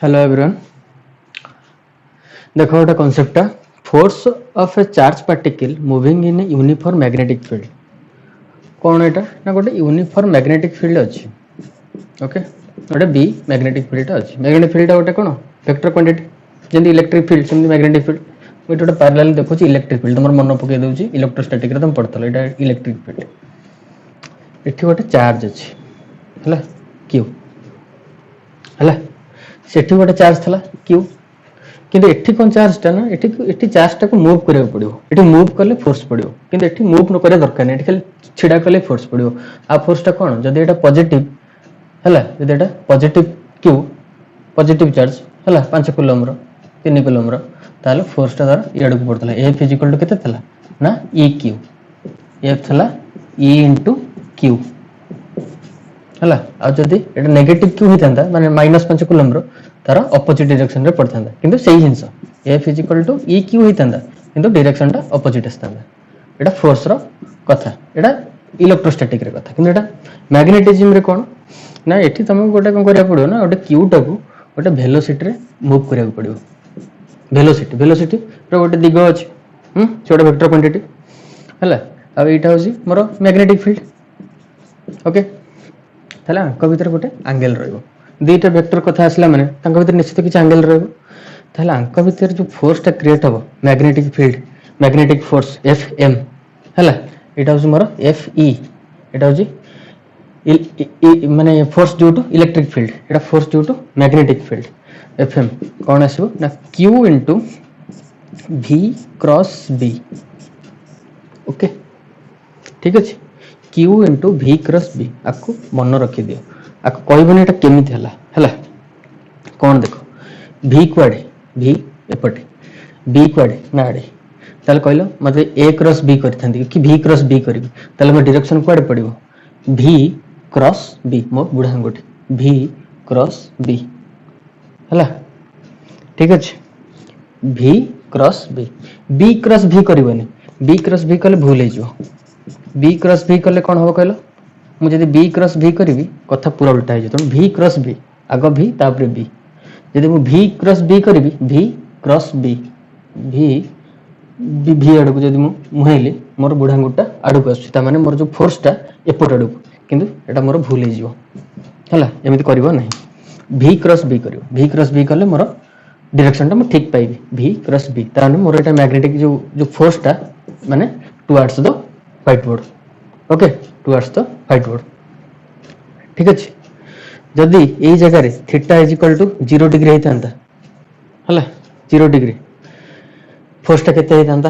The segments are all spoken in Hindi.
Hello everyone. देखो गोटे concept force of a charge particle moving in uniform magnetic field कौन एटा ना गोटे यूनिफॉर्म मैग्नेटिक फील्ड अच्छी। ओके गोटे बी मैग्नेटिक फील्ड अच्छी। मैग्नेटिक फील्ड गोटे कौन वेक्टर क्वांटिटी जमी इलेक्ट्रिक फील्ड सेमती मैग्नेटिक फील्ड मुझे गोटे पैरेलल देखुच इलेक्ट्रिक फील्ड तुम मन पकई दूसरी इलेक्ट्रोस्टैटिक तुम पढ़ल यहाँ इलेक्ट्रिक फील्ड ये गोटे चार्ज अच्छी है क्यू है सेठी गोटे चार्ज था क्यू किंतु एठी कौन चार्जटा ना एठी चार्जटा को मूव करिया पड़ियो। एठी मूव कले फोर्स पड़ियो किंतु एठी मूव न करे दरकार नहीं। एठी खाली छिड़ा कले फोर्स पड़ियो। आ फोर्सटा कौन जदि एटा पॉजिटिव हैला जदि एटा पॉजिटिव क्यू पॉजिटिव चार्ज हैला 5 कूलम रो 3 कूलम रो ताले फोर्सटा द्वारा इयाडू को पड़तला F इक्वल टू केते थला ना E क्यू F थला E इनटू क्यू हैला। आ जदि एटा नेगेटिव क्यू होइतांता माने -5 कूलम रो तार अपोजिट डायरेक्शन रे पड़ता किंतु सही जिनस F equal to E q होता किंतु डायरेक्शन टा अपोजिट आसता। एटा फोर्स रो कथा एटा इलेक्ट्रोस्टैटिक रे कथा किंतु एटा मैग्नेटिज्म रे कोन ना एठी तुमको गोटे कोन करिया पड़ियो ना गोटे क्यू टा को गोटे वेलोसिटी रे मूव करिया पड़ियो। वेलोसिटी रो गोटे दिग अछि छोटे वेक्टर क्वांटिटी हैला। अब एटा होसी मोर मैग्नेटिक फील्ड। ओके ताला अंक भीतर गोटे एंगल रहइबो दुईटा वेक्टर कथा आसला माने तांका भीतर निश्चित किछि एंगल रहइबो ताला अंक भीतर जो फोर्सटा क्रिएट हबो magnetic field magnetic force F M हैला एटा होसी मोर एफ ई एटा होसी माने force due to electric field एटा force due to magnetic field F M कोन आसीबो ना q into v cross b. Okay ठीक अछि q into v cross b आपको मन रखि दियो आपको कहबनी एटा केमिति हला हला कौन देखो v कुआडे v एपटे b कुआडे ना आडे ताले कहलो मते a क्रॉस b करथांती कि v क्रॉस b करबी ताले म डायरेक्शन कुआडे पड़िबो v क्रॉस b मो बुढा अंगुठी v क्रॉस b हला ठीक अछि v cross b करबनी b cross b कले भूल हे जो b क्रॉस b कले कोन हो कहलो मुझे बी क्रॉस भी करी कथा पूरा उल्टा है भी क्रॉस बी आग भी तापर बी जदि मु भी क्रॉस बी करी भी क्रॉस बी भी भी आड़ को जदि मुहैली मोर बुढ़ा गुटा आड़ को आसुची माने मोर जो फोर्सटा एपट आड़ को किंतु एटा मोर भूल हे जिवो हला एमिति करबो नहीं भी क्रॉस बी करियो भी क्रॉस बी कले मोर डायरेक्शन टा मु ठीक पाइबी भी क्रॉस बी ताने मोर एटा मैग्नेटिक जो फोर्सटा माने towards the whiteboard. Okay towards the whiteboard ठीक अछि जदि एई जगह रे theta is equal to 0 degree हेतांता हला 0 डिग्री फोर्सटा केते हेतांता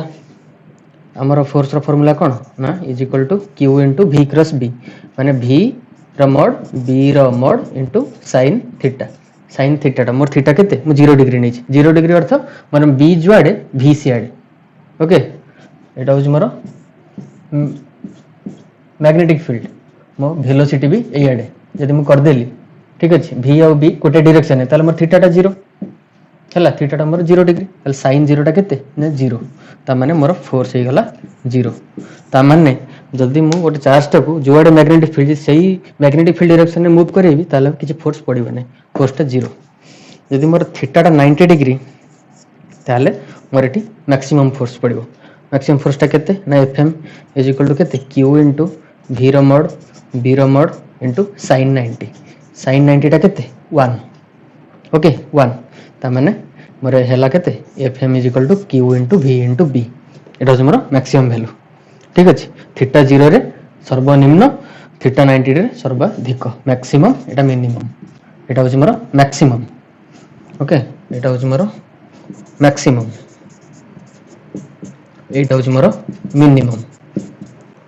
हमर फोर्स रो फार्मूला कोन ना is equal to q into v cross b माने v रो मॉड b रो मॉड इनटू sin थीटा टा मोर थीटा केते मु 0 डिग्री नै 0 डिग्री अर्थ माने b जुआडे v सिआडे। ओके एटा होज मोर मैग्नेटिक फील्ड मो वेलोसिटी भी एआडे जदि मु कर देली ठीक अछि v और b कोटे डायरेक्शन है ताले मोर थीटा टा 0 हला थीटा टा मोर 0 डिग्री ताले sin 0 टा केते ना 0 ता माने मोर फोर्स हे गला 0 ता माने जदि मु गोटे चार्ज टा को जोआडे मैग्नेटिक फील्ड सही मैग्नेटिक फील्ड डायरेक्शन में मूव करेबी ताले किछि फोर्स पड़िबो नै फोर्स टा 0 जदि मोर थीटा टा 90 डिग्री ताले मोर एठी मैक्सिमम फोर्स पड़िबो मैक्सिमम फोर्स टा केते ना fm इज इक्वल टू केते q इनटू v रो मॉड b रो मॉड इनटू sin 90 टा केते 1 ओके 1 ता माने मोर हेला केते fm is equal to q into v into b एटा हो मोर मैक्सिमम वैल्यू ठीक अछि थीटा 0 रे सर्वनिम्न थीटा 90 रे सर्वाधिक मैक्सिमम एटा मिनिमम एटा हो मोर मैक्सिमम। ओके एटा हो मोर मैक्सिमम एटा हो मोर मिनिमम।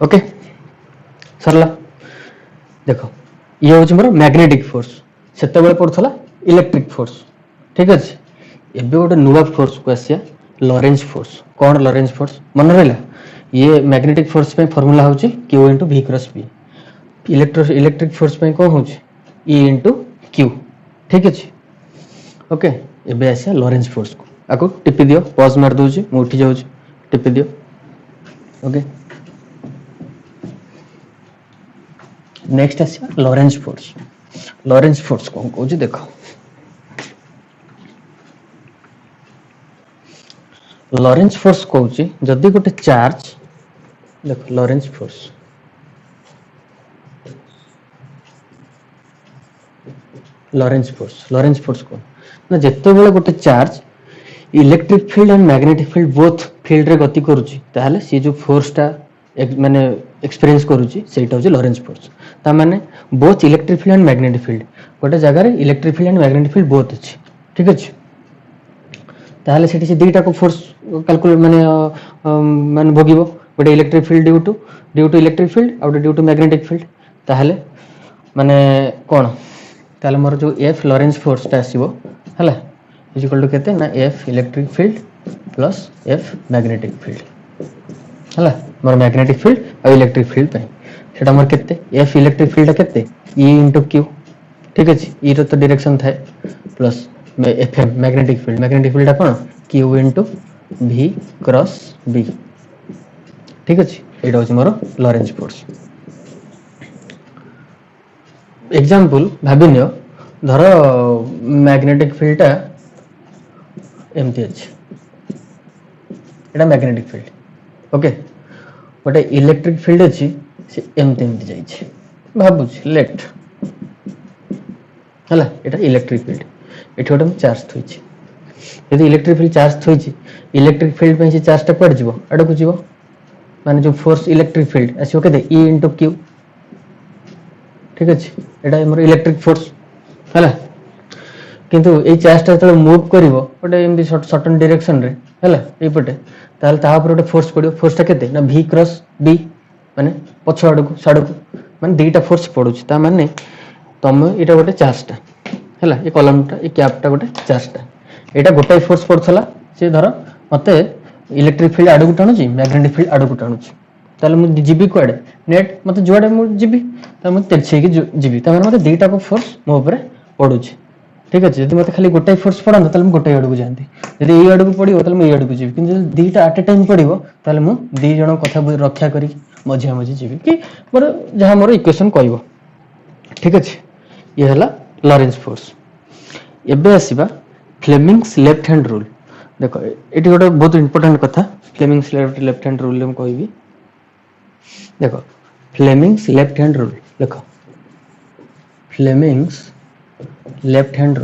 ओके सरला देखो ये हूँ मोर मैग्नेटिक फोर्स सेते बेले पड़थला इलेक्ट्रिक फोर्स ठीक अछि एबे गोटे नुवा फोर्स को आसिया लॉरेंज फोर्स कौन लॉरेंज फोर्स मन रहला ये मैग्नेटिक फोर्स पे फार्मूला होची q into v cross b electric force पे कोन होची e इनटू q ठीक अछि। ओके एबे आसिया लॉरेंज फोर्स को आको टिपि दियो पॉज मार दोची मु उठी जाउची टिपि दियो। ओके नेक्स्ट आसिया लॉरेंज फोर्स कौन कहूँ देखो लॉरेंज फोर्स कहूँ जदि गोटे चार्ज देख लॉरेंज फोर्स कौन ना जिते बड़े गोटे charge electric field and magnetic field both field रे गति करुच्ची ताहले सी जो फोर्सटा माने एक्सपीरियंस करुच्ची सेटा होची लॉरेंज फोर्स ता माने both electric field and magnetic field गोटे जगह रे electric field and magnetic field both अछि ठीक अछि ताहले सेठी से दुईटा को फोर्स कैलकुलेट माने माने भोगिबो गोटे electric field due to electric field और ड्यू टू मैग्नेटिक फील्ड ताहले माने कोन ताहले मोर जो एफ लॉरेंज फोर्स ता आसीबो हला इज इक्वल टू केते ना F electric field plus F magnetic field हला मोर मैग्नेटिक फील्ड और इलेक्ट्रिक फील्ड पे सेटा मोर केते एफ इलेक्ट्रिक फील्ड केते ई इनटू क्यू ठीक अछि ई रो तो डायरेक्शन थाए plus F M magnetic field कोन q into v cross b ठीक अछि एटा होछि मोर लॉरेंज फोर्स एग्जांपल भाबिनियो धर मैग्नेटिक फील्डटा एमती अछि एटा मैग्नेटिक फील्ड ओके गोटे इलेक्ट्रिक फील्ड अछि से एमती एमती जाई छै भाबुछ लेट हला एटा इलेक्ट्रिक फील्ड एठी गोटे चार्ज थोइ छै यदि इलेक्ट्रिक फील्ड चार्ज थोइ छै इलेक्ट्रिक फील्ड पे से चार्जटा पड़ जिवो आडकु जिवो माने जो फोर्स इलेक्ट्रिक फील्ड आसी ओके दे ई इनटू क्यू ठीक अछि एटा हमर इलेक्ट्रिक फोर्स हला किंतु ए चार्जटा जतले मूव करिवो गोटे एमदी सर्टेन डायरेक्शन रे हला ए पटे ताल ता ऊपर गोटे फोर्स पडियो फोर्सटा केते ना v क्रॉस b माने पछ आडकु साडकु माने दुईटा फोर्स पडुछ ता माने तम एटा गोटे चार्जटा हला ए कॉलमटा ए कैपटा गोटे चार्जटा एटा गोटे फोर्स पडथला से धर मते इलेक्ट्रिक फील्ड आडकु टाणुची मैग्नेटिक फील्ड आडकु टाणुची ताले मु जीबी कोडे नेट मते जुआडे मु जीबी ता मु तेलछे की जीबी ता माने मते दुईटा को फोर्स मो ऊपर पडुची ठीक अछि यदि मते खाली गोटे फोर्स पडन ताले मु गोटे आडकु जानती यदि ए आडकु पडियो ताले मु ए आडकु जीबी किंतु दुईटा एट ए टाइम पडियो ताले मु दुई जण कथा रक्षा करी मझिया मझी जीबी कि मोर जहा मोर इक्वेशन कहइबो ठीक अछि ये हला लॉरेंज फोर्स एबे आसीबा फ्लेमिंग्स लेफ्ट हैंड रूल देखो एटी गोटे बहुत इंपोर्टेंट कथा फ्लेमिंग्स लेफ्ट हैंड रूल हम कहबी देखो फ्लेमिंग्स लेफ्ट हैंड रूल देखो फ्लेमिंग्स लेफ्ट हैंड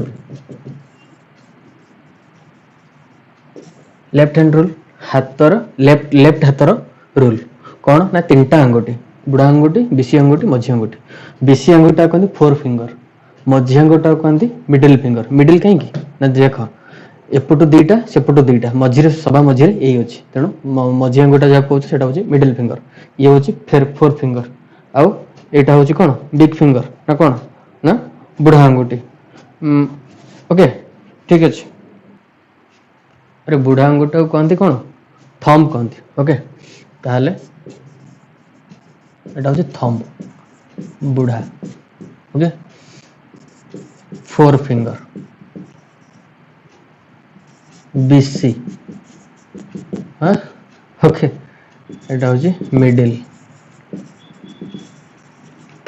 रूल हातर लेफ्ट हातर रूल कौन ना तीनटा अंगुठी बुढ़ा अंगुठी बीसी अंगुठी मझी अंगुठी बीसी अंगुठा कहते फोर फिंगर मझी अंगुठा कहते मिडिल फिंगर मिडिल कहीं ना देख एपटू दुईटा सेपटू दुईटा मझे सभा मझे यही अच्छी तेणु मझी अंगुठा जहाँ कौन से मिडिल फिंगर ये हूँ फेर फोर फिंगर आउ यहाँ हूँ कौन बिग फिंगर ना कौन ना बुढ़ा अंगुठी ओके ठीक अच्छे अरे बुढ़ा अंगुठा को कहते कौन थंब कहते ओके ताहले एटा हूँ थंब बुढ़ा ओके फोर फिंगर बीसी हाँ ओके एटा हूँ मिडिल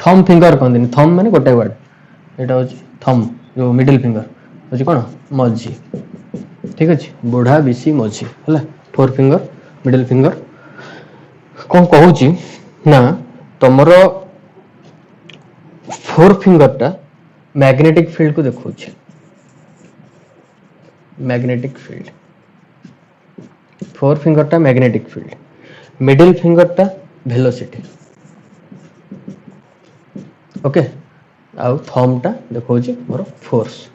थंब फिंगर कहते थंब माने गोटे वर्ड एटा हूँ थंब जो मिडिल फिंगर हूँ कौन मझी ठीक अच्छे बुढ़ा बीसी मझी है फोर फिंगर मिडिल फिंगर कौन कहूँ ना तुमर फोर फिंगर टा मैग्नेटिक फील्ड को देखो मैग्नेटिक फील्ड फोर फिंगर टा मैग्नेटिक फील्ड मिडिल फिंगर टा वेलोसिटी ओके आउ थंब टा देखो मोर फोर्स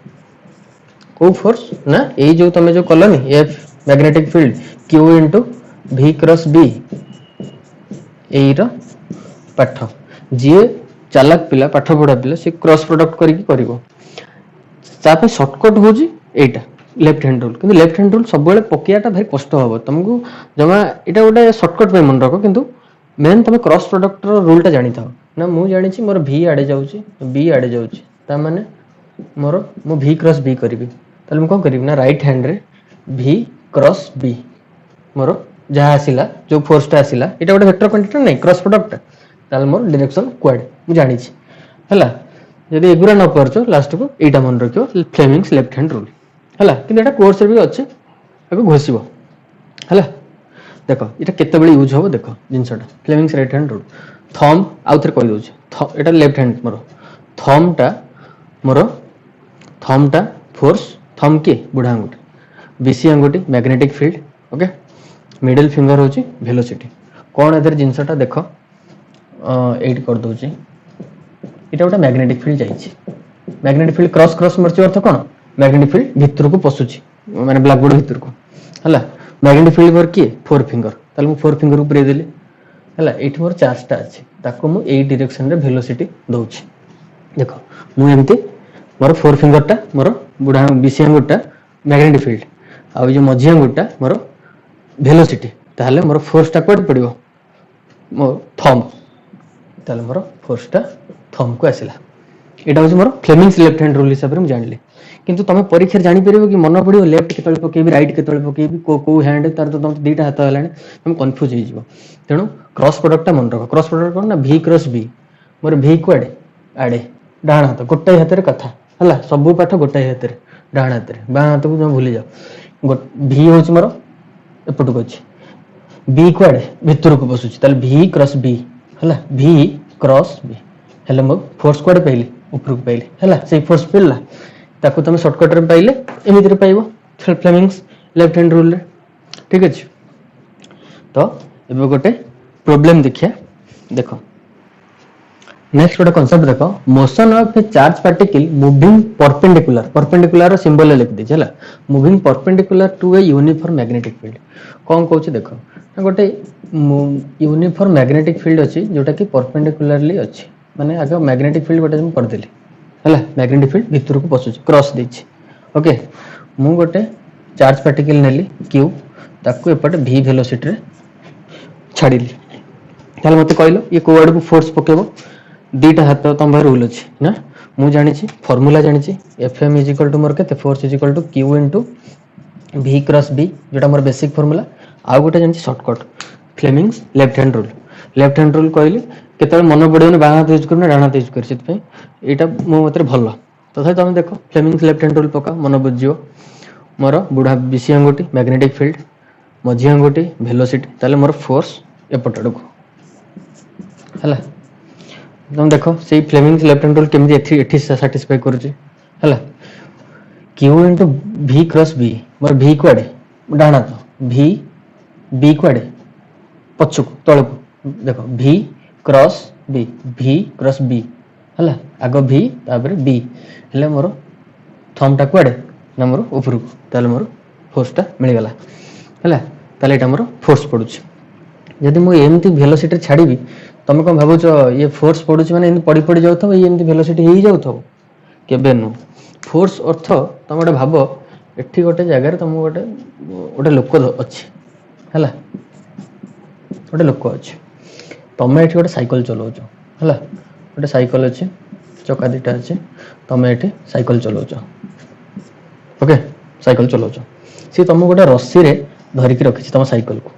को फोर्स ना यही जो तुम जो कलनी F magnetic field q into v cross b यही पाठ जी चालाक पिला पाठ पढ़ा पिला से क्रॉस प्रोडक्ट करके सर्टकट हूँ यहीटा लेफ्ट हैंड रूल कि लेफ्ट हैंड रूल सब पकड़ा भारी कष्ट हम तुमको जमा यहाँ गोटे सर्टकट पे मन रख कि मेन तुम क्रॉस प्रोडक्ट रूल टा जानी था ना मुझे जानी मोर v आड़े जाऊँगी b आड़े जाऊँगी माने मोर मु v क्रॉस b करी ताले कौन करी ना राइट हैंड रे v क्रॉस b मोर जहाँ आसला जो फोर्सटा आसला यहाँ गोटे वेक्टर क्वांटिटी नहीं क्रॉस प्रोडक्ट ताले मोर डायरेक्शन क्वाड मु जानी है जब एगुरा न पार्च लास्ट को यहाँ मन रखियो फ्लेमिंग्स लेफ्ट हैंड रूल है कि कोर्स भी अच्छे घोषब है देख ये केतबेले यूज हम देख जिनसटा Fleming's right hand rule thumb आउ थे कही दूसरे एटा लेफ्ट हैंड मोर थमटा फोर्स थम किए बुढ़ा आंगुठी बीसी आंगुठी magnetic field okay middle finger हूँ वेलोसिटी कौन ए जिनसटा देख ये कर दूसरी यहाँ गोटे मैग्नेटिक फील्ड जाइए मैग्नेटिक फील्ड क्रॉस क्रॉस मरची अर्थ कौन मैग्नेटिक फील्ड भितर को पशुची माने ब्लैकबोर्ड भितर को है मैग्नेटिक फील्ड मोर किए फोर फिंगर ताले मु फोर फिंगर को पुरे देली है ये मोर चार्जटा अच्छे ताको मु एई डायरेक्शन रे वेलोसिटी दउछि देख मु एमती मोर फोर फिंगरटा मोर बुढ़ा बीसी आंगुठटा मैग्नेटिक फील्ड आ जो मझी आंगुठटा मोर वेलोसिटी ताले मोर फोर्सटा कोड पड़िबो मोर थंब ताले मोर फोर्सटा थंब को आसिला एटा होछि मोर फ्लेमिंग्स लेफ्ट हैंड रूल हिसाब रे मु जानली किंतु तुम परीक्षा जानी परिबो कि मन पड़िबो लेफ्ट केतळे पकेबी राइट केतळे पकेबी को हैंड तार तो तुम दीटा हाथ हलाने तुम कंफ्यूज हो जिवो तेणु क्रॉस प्रोडक्टटा मन रख क्रॉस प्रोडक्ट कोन ना v क्रॉस b मोर v को आड़े डाण हाथ गोटे हाथ रे कथा हला सब पाठ गोटे हाथ रे डाण हाथ रे बा हाथ को तुम भूली जाओ v होछि मोर एपटको अछि b को आड़े भितर को बसुछि ताले v क्रॉस b हला v क्रॉस b हेले मो फोर्स कोड पाइली ऊपर को पाइली हला से फोर्स पेला ताको तुम शॉर्टकट रे पाइले एमिति रे पाइबो फ्लेमिंग्स लेफ्ट हैंड रूल रे ठीक अछि तो एबे गोटे प्रॉब्लम देखिया देखो नेक्स्ट गोटे कांसेप्ट देखो motion of a charge particle moving perpendicular symbol लिख दी हला moving perpendicular to a uniform magnetic field कोन कहूछ देखो गोटे यूनिफॉर्म मैग्नेटिक फील्ड अछि जोटा कि परपेंडिकुलरली अछि माने आगे मैग्नेटिक फील्ड गोटे हम कर देली हला मैग्नेटिक फील्ड भितर को पसुछ क्रॉस देछि ओके मु गोटे चार्ज पार्टिकल नेली q ताको एपटे v वेलोसिटी रे छाडिली ताले मते कहलो ये को आड़ को फोर्स पकेबो दीटा हाथ तम भाई रूल अछि ना मु जानि छी फार्मूला जानि छी Fm = मोर केते force = q * v cross b जोटा मोर बेसिक फार्मूला आ गोटे जानि छी shortcut Fleming's left hand rule कहली केतल मन पड़े बाँ हाथ यूज करना डाण हाथ यूज कर से यहाँ मो मत भल तथा तुम देख फ्लेमिंग्स लेफ्ट हैंड रूल पका मन बुझीओ मोर बुढ़ा बीसी आंगुठी मैग्नेटिक फील्ड मझी आंगुठी वेलोसिटी ताले मोर फोर्स एपट आड़ को है तुम देख से फ्लेमिंग्स लेफ्ट हैंड रूल केमी एठी साटिस्फाई करुच्ची है q * v क्रॉस b मोर v को आड़े डाण हाथ v को आड़े पछक तल को देख v क्रॉस b है आग v तापर b हेले मोर थमटा कुआड़े ना मोर ऊपर को ताले मोर फोर्सटा मिलगला है ताले एटा मोर फोर्स पड़ुछ जदि मु एमती वेलोसिटी छाड़ीबी तुम कौन भावुच ये फोर्स पड़ुछ माने एमती पड़ी पड़ी जाउथबो ये एमती वेलोसिटी हेई जाउथबो केबे नु फोर्स अर्थ तुम गोटे भाव एठी गोटे जगह तुम गोटे लोक अच्छी है गोटे लोक अच्छे तुम ये गोटे साइकिल चलाउच है गोटे साइकिल अच्छे चका दीटा अच्छे तुम ये साइकिल चलाउच ओके साइकिल चलाउच सी तुम गोटे रस्सी रे धरिकी रखी तुम साइकिल को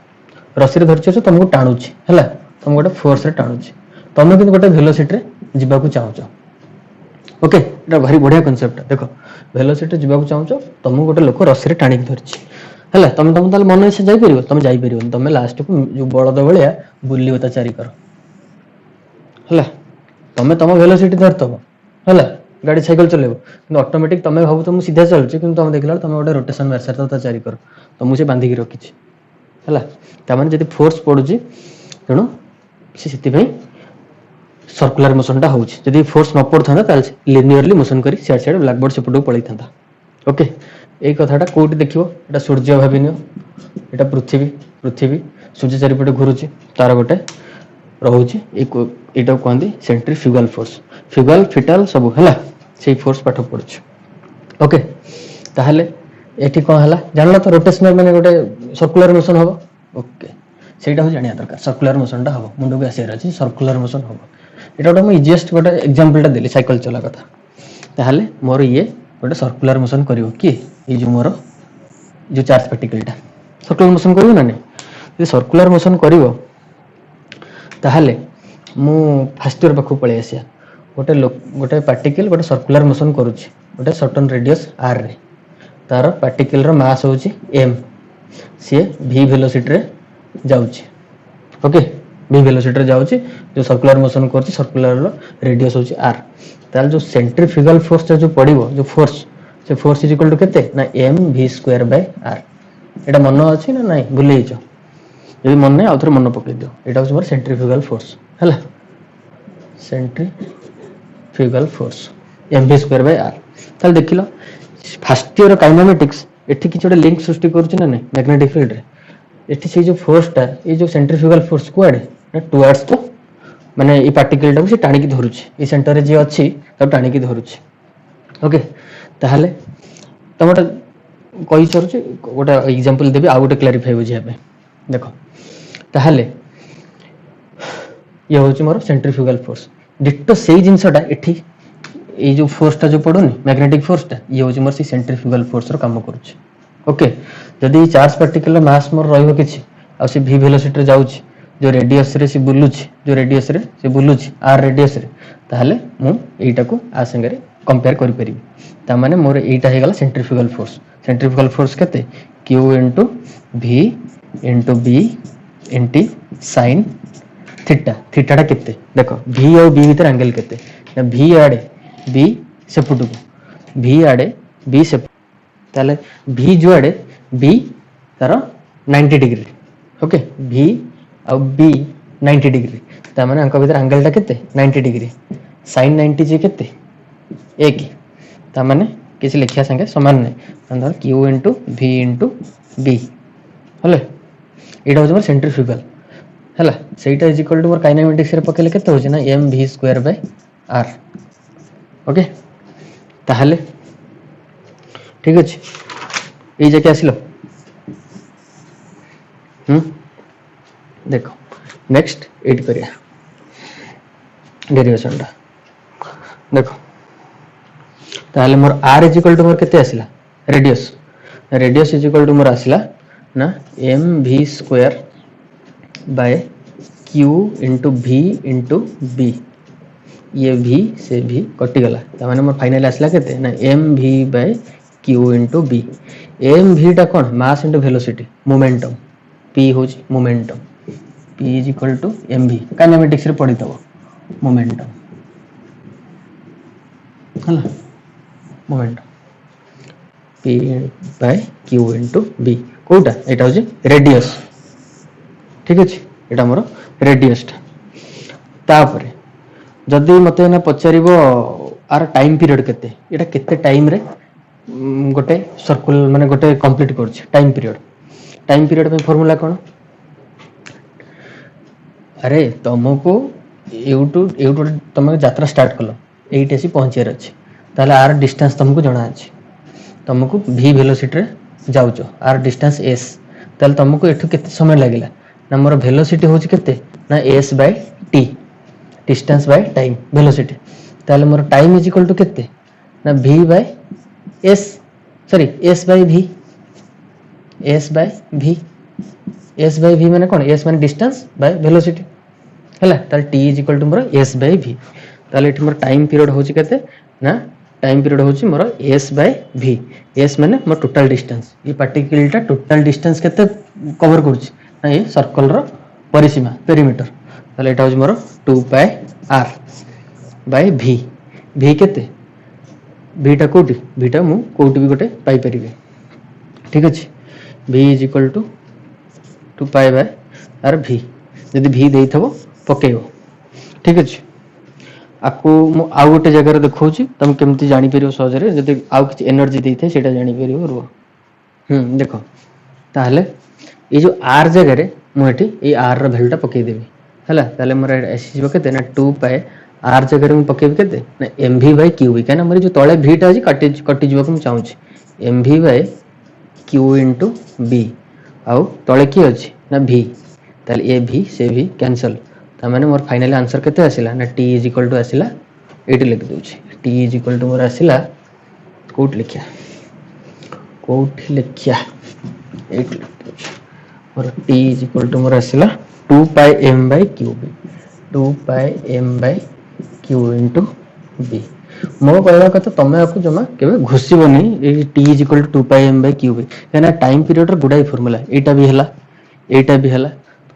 रस्सी रे धरछ तुमको टाणुची है तुम गोटे फोर्स रे टाणुची तुम कि गोटे वेलोसिटी रे जीवाकू चाहूच ओके एटा भारी बढ़िया कांसेप्ट देख वेलोसिटी जीवाकू चाहूच तुम गोटे लोक रस्सी रे टाणी धरछि है तुम तुम ताले मन इच्छा जाई तुम जाई परिबो तुम लास्ट को जो बलद भलिया बुलियो ता चारी कर है तुम तुम वेलोसिटी धरतब है गाड़ी साइकिल चलेबो कि ऑटोमेटिक तुम भाव तुम सीधा चलछ कि तुम देखला तुम गोटे रोटेशन मार सार ता चारी कर तुम से बांधी रखी है तामाने जदि फोर्स पड़ुची तेणु से सर्कुलर मोशनटा होउची जदि फोर्स न पड़ता ताले लिनियरली मोशन करी सियाड सियाड ब्लैकबोर्ड सेपटू पळै थांता ओके एई कथाटा कोठी देखिबो एटा सूर्य भाबिनियो एटा पृथ्वी सूर्य चारिपटे घुरुची तार गोटे रहुची एटा कहंदी सेंट्रीफ्यूगल फोर्स फ्यूगल फिटल सब हला से फोर्स पाठ पड़ुची ओके ताहले एठी कोन हला जानला तो रोटेशनल माने गोटे सर्कुलर मोशन हबो ओके सेटा हो जानिया दरकार सर्कुलर मोशनटा हबो मुंडो के आसेर अछि सर्कुलर मोशन हबो एटा गोटे मैं इजीएस्ट गोटे एग्जांपलटा देली साइकिल चला कथा ताहले मोर ये गोटे सर्कुलर मोशन करिवो कि ए जो मोर जो चार्ज पार्टिकलटा सर्कुलर मोशन करिवो ना नहीं ये सर्कुलर मोशन करिवो ताहले मु फास्ट ईयर पाखु पळे आसिया गोटे पार्टिकल गोटे सर्कुलर मोशन करूची गोटे सर्टेन रेडियस r रे तार पार्टिकल रो मास होची m सी v वेलोसिटी रे जाउची ओके v वेलोसिटी रे जाउची जो सर्कुलर मोशन करची सर्कुलर रो रेडियस होची r ताल जो सेंट्रीफ्यूगल फोर्स जो पड़िबो जो फोर्स से फोर्स इज इक्वल टू केते ना mv²/r एटा मन अछि ना नाही भूली हिचो यदि मन नाही आउथरे मन पकई दियो एटा होची मोर सेंट्रीफ्यूगल फोर्स हला सेंट्रीफ्यूगल फोर्स mv²/r ताल देखिलो फर्स्ट ईयर काइनेमेटिक्स एठी कि छोटे लिंक सृष्टि करूची ना नाही मैग्नेटिक फील्ड रे एठी से जो फोर्स टा ए जो सेंट्रीफ्यूगल फोर्स कुआडे ना टुवर्ड्स तो माने ई पार्टिकल टाको से टाणी की धरुची ई सेंटर रे जे अछि तब टाणी की धरुची ओके ताहले तमटा कहि चरुची गोटा एग्जांपल देबी आ गोटे क्लैरिफाई बुझिया पे देखो ताहले ये होची मोर सेंट्रीफ्यूगल फोर्स डिट्टो सेही जिंसटा एठी ये जो फोर्स टा जो पड़ोनी मैग्नेटिक फोर्स टा ये होची मोर सी सेंट्रीफ्यूगल फोर्स रो काम करूची ओके जदी चार्ज पार्टिकल मास मोर रहइबो किछि आ से v वेलोसिटी रे जाउची जो रेडियस रे से बुलुची जो रेडियस रे से बुलुची r रेडियस रे ताहले मु एटा को आ संगे कंपेयर करि परिबी ता माने मोर एटा हे गला सेंट्रीफ्यूगल फोर्स केते q v b sin theta theta टा केते देखो v और b भीतर एंगल केते ना v आडे b सेपुटु v आडे b से ताले v जो आडे b तार 90 डिग्री ओके v और b 90 डिग्री ता माने अंक भीतर एंगल टा केते 90 डिग्री sin 90 जे केते 1 ता माने किसी लिखिया संगे समान नै अंदर q v b हले एटा हो सेंट्रीफ्यूगल हला सेटा इज इक्वल टू मोर काइनेमेटिक्स रे पकेले केते हो ना mv²/r ओके ताहले ठीक अछि ए जे के आसिलो देखो नेक्स्ट एड करिया डेरिवेशन टा देखो ताहले मोर r इज इक्वल टू मोर केते आसिला रेडियस इज इक्वल टू मोर आसिला ना mv² by q v b ये v से v कटि गला त माने मोर फाइनल आसला केते ना mv by q b mv टा कोन mass into velocity momentum p होची momentum p is equal to mv kinematics रे पढि तबो मोमेंटम हला momentum p by q b कोटा एटा होची रेडियस ठीक अछि एटा मोर रेडियस तापरे जदी मते ना पचारिबो आर टाइम पीरियड केते एटा केते टाइम रे गोटे सर्कुल माने गोटे कंप्लीट करछ टाइम पीरियड पे फार्मूला कोन अरे तुमको यूट्यूब तुम यात्रा स्टार्ट कलो एइटे सी पहुंचियार अछि ताले आर डिस्टेंस तुमको जणा अछि तुमको v वेलोसिटी रे जाउचो आर डिस्टेंस s ताले तुमको एठु केते समय लागिला ना मोर वेलोसिटी होची केते ना s by t distance by time velocity ताले मोर टाइम इज इक्वल टू केते ना v by s sorry s by v s by v माने कोन s माने डिस्टेंस बाय वेलोसिटी हला ताले t इज इक्वल टू मोर s बाय v ताले एठी मोर टाइम पीरियड होची केते ना टाइम पीरियड होची मोर s बाय v s माने मोर टोटल डिस्टेंस ये पार्टिकल टा टोटल डिस्टेंस केते कवर करछि ना ये सर्कल रो परिसीमा पेरीमीटर ताले एटा होची मोर 2 पाई r बाय v केते v टा कोटी v टा मु कोटी भी गोटे पाई परिबे ठीक अछि v is equal to 2 pi by r v यदि v देई थबो पकेइबो ठीक अछि आकु मु आ गोटे जगह रे देखौची तुम केमती जानि परियो सहज रे यदि आउ किछ एनर्जी देई थे सेटा जानि परियो रो देखो ताहले ये जो r जगह रे मु एठी ए r रो वैल्यू टा पकेइ देबी हला ताले मोर एसी जबो केते ना 2 पाई r जगह रे मु पकेबी केते ना mv बाय qv काना मोर जो तळे v टा अछि कटि जबो मु चाहूची mv बाय q b आउ तळे की अछि ना v ताले ए v से v कैंसिल ता माने मोर फाइनल आंसर केते आसिला ना t इज इक्वल टू आसिला एटी लिख दोची t इज इक्वल टू मोर आसिला कोट लिखिया एटी लिख दोची मोर t इज इक्वल टू मोर आसिला 2 pi m by qb 2 pi m by q b मो कहवा कथा तुम आपको जमा केवे घुसबनी ये टी इज इक्वल टू 2πm/क्यूब कहना टाइम पीरियड गुड़ाई फर्मुला एटा भी है एटा भी है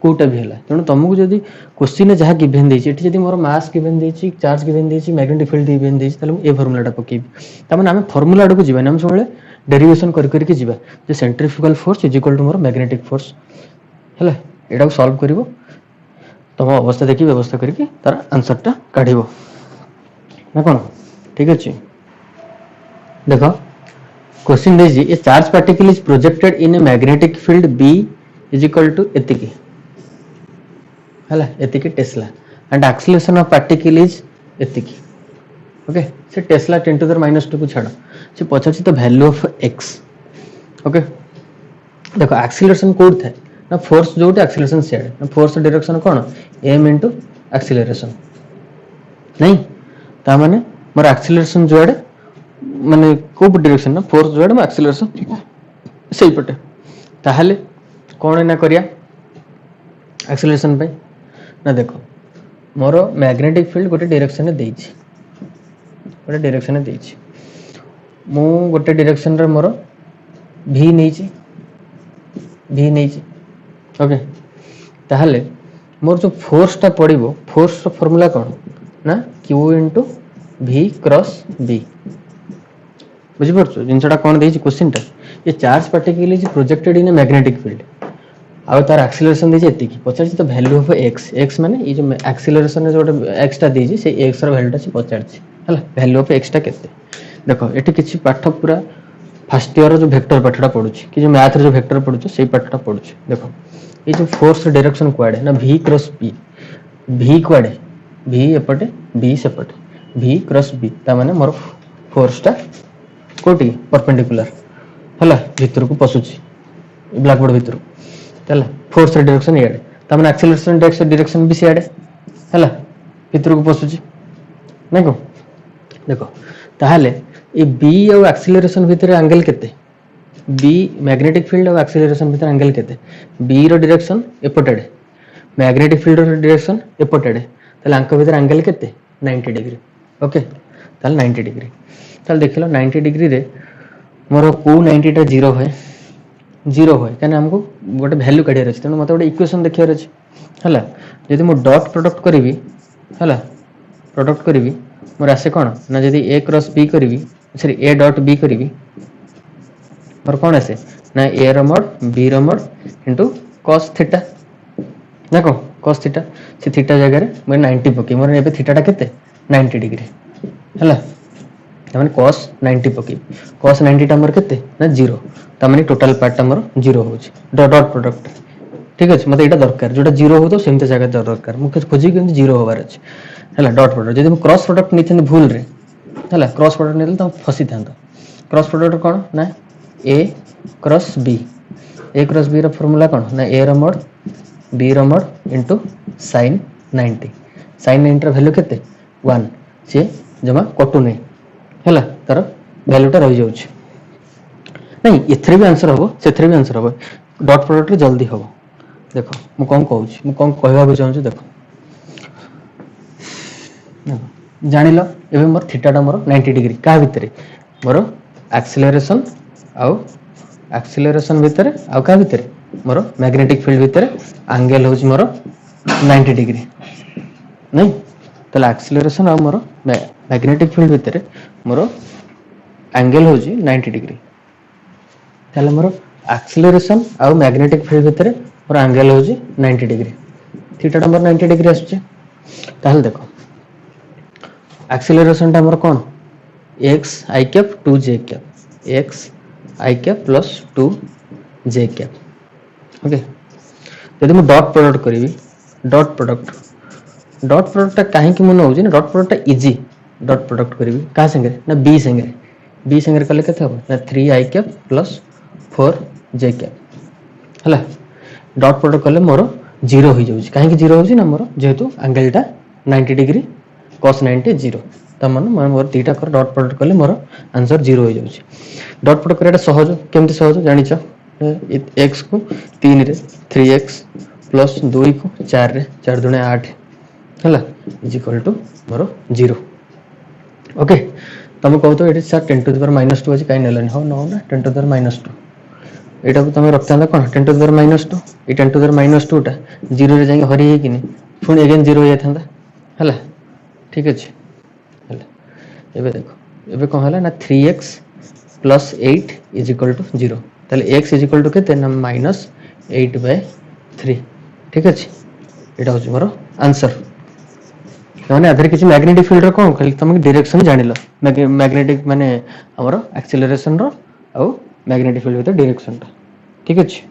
कोटा भी है तेणु तुमको जब क्वेश्चन जहाँ गिभेन देती मोर मास गिभेन देती चार्ज गिभेन देती मैग्नेटिक फील्ड गिभेन देती ए फर्मुलाटा पकेबी तार आम फर्मुला आड़ को जी आम सब डेरिवेशन करके जी centrifugal force is equal to मोर मैग्नेटिक फोर्स है यहाँ सॉल्व कर तुम अवस्था देखिए व्यवस्था करके तार आंसरटा काढ़ ना कौन ठीक अच्छे देख क्वेश्चन देखिए a charge particle is projected in a magnetic field B is equal to एतिकी है एतिकी tesla and acceleration of particle is एतिकी ओके से टेस्ला 10⁻² को छाड़ से पचार तो वैल्यू ऑफ एक्स ओके देखो एक्सीलरेशन कोड था ना फोर्स जो एक्सीलरेशन सियाड़े ना फोर्स डायरेक्शन कौन एम इंटू एक्सीलरेशन नहीं ता माने मोर एक्सीलरेशन जो आड़े माने को डायरेक्शन ना फोर्स जो आड़े मो एक्सीलरेशन सही पटे ताहले कौन ना करिया एक्सीलरेशन पे ना देखो मोर मैग्नेटिक फील्ड गोटे डायरेक्शन देइछि गोटे डायरेक्शन देइछि मु गोटे डायरेक्शन रे मोर भी नहींछि ओके ताहले मोर जो फोर्सटा पड़िबो फोर्स रो फार्मूला कौन ना Q into V cross B बुझिपारछो जिनसटा कौन देइछि क्वेश्चनटा ये charge particle is projected in a magnetic field आ तार एक्सीलरेशन देइछि एतिकी पचारछि तो वैल्यू ऑफ x माने ये जो एक्सीलरेशन रे जो x टा देइछि से x रो वैल्यूटा से पचारछि हला वैल्यू ऑफ x टा केते देखो एठी किछि पाठ पूरा फर्स्ट ईयर जो वेक्टर पाठटा पढुछि कि जो मैथ रे जो वेक्टर पढुछि सेही पाठटा पढुछि देखो ये जो फोर्स डायरेक्शन कुआडे ना V cross B V कुआडे V एपटे B सेपटे V क्रॉस B ता माने मोर फोर्सटा कोटी परपेंडिकुलर हला भीतर को पसुछि ब्लैक बोर्ड भीतर हला फोर्स डायरेक्शन इयाडे ता माने एक्सीलरेशन डायरेक्शन भी सियाडे हला भीतर को पसुछि नै को देखो ताहाले ए B और एक्सीलरेशन भीतर एंगल केते B मैग्नेटिक फील्ड और एक्सीलरेशन भीतर एंगल केते B रो डायरेक्शन एपटेडे मैग्नेटिक फील्ड रो डायरेक्शन एपटेडे ताले अंक भीतर एंगल केते 90 डिग्री ओके ताले 90 डिग्री ताले देखिलो 90 डिग्री रे मोर को 90 टा 0 होय कने हमको गोटे वैल्यू काढियार अछि तनो मते गोटे इक्वेशन देखियार अछि हला यदि मो डॉट प्रोडक्ट करबी हला प्रोडक्ट करबी मोर आसे कोन ना यदि A क्रॉस B करबी सॉरी A डॉट B करबी मोर कोन आसे ना A रो मोड B रो मोड इनटू cos थीटा ना को cos थीटा से थीटा जगह रे मैं 90 पके मोर एबे थीटाटा केते 90 डिग्री हला तमाने cos 90 पके cos 90 टा मोर केते ना 0 तमाने टोटल पार्ट टा मोर 0 होची डॉट प्रोडक्ट ठीक अछि मते एटा दरकार जोटा 0 हो तो सेमते जगह दरकार मुके खोजी के 0 होबार अछि हला डॉट प्रोडक्ट यदि क्रॉस प्रोडक्ट निथिन भूल रे हला क्रॉस प्रोडक्ट नेल त फसी थांतो क्रॉस प्रोडक्ट कोन ना A cross B A cross B रो फार्मूला कोन ना A रो मोड B रो मोड इनटू sin 90 sin 90 रो वैल्यू केते 1 से जमा कटु नै हला तार वैल्यूटा रहि जाउछ नहीं एथरे भी आंसर हबो सेथरे भी आंसर हबो डॉट प्रोडक्ट रे जल्दी हबो देखो मु कोन कहउछ मु कोन कहबा को चाहूछ देखो जानिलो एबे मोर थीटाटा मोर 90 डिग्री का भितरे मोर एक्सीलरेशन भितरे आ का भितरे मोर मैग्नेटिक फील्ड भितरे एंगल होच मोर 90 डिग्री नहीं तले एक्सीलरेशन आ मोर मैग्नेटिक फील्ड भितरे मोर एंगल होच 90 डिग्री तले मोर एक्सीलरेशन आ मैग्नेटिक फील्ड भितरे मोर एंगल होच 90 डिग्री थीटाटा मोर 90 डिग्री आछे ताहले देखो एक्सीलरेशन टा मोर कोन x i cap 2 j cap x i cap plus 2 j cap okay यदि मैं डॉट प्रोडक्ट करी डॉट प्रोडक्ट काहे कि मन होजी ना dot product easy dot product करी का संगे ना b संगे कले केते हो ना 3 i cap plus 4 j cap हला डॉट प्रोडक्ट कले मोर 0 हो जाउची काहे कि 0 होजी ना मोर जेहेतु एंगलटा 90 डिग्री cos 90 0 तमन मोर तीटा कर डॉट प्रोडक्ट कले मोर आंसर 0 हो जाउची डॉट प्रोडक्ट करेटा सहज केमति सहज जानिछ x को 3 रे 3x प्लस 2 को 4 रे 4 दुने 8 हला इज इक्वल टू मोर 0 ओके तुम कहो तो ये सर 10 टू द पावर -2 अच्छी कहीं नेलनि हो ना 10 टू द पावर -2 यहाँ को तुम रखता कौन 10 टू द पावर -2 ये 10 टू द पावर -2टा 0 रे जाके हरि कि पुणी एगेन 0 हो जाता है ठीक अच्छे एबे देखो एबे कौन है ना 3x + 8 इज इक्वल टू 0 ताले x इज इक्वल टू केते ना -8/3 ठीक अच्छे यहाँ हूँ मोर आंसर मैंने आधार किसी मैग्नेटिक फील्ड रो कौन खाली तुम डायरेक्शन जानिल मैग्नेटिक माने हमर एक्सेलरेशन रो आउ मैग्नेटिक फील्ड विथ डायरेक्शन ठीक अच्छे।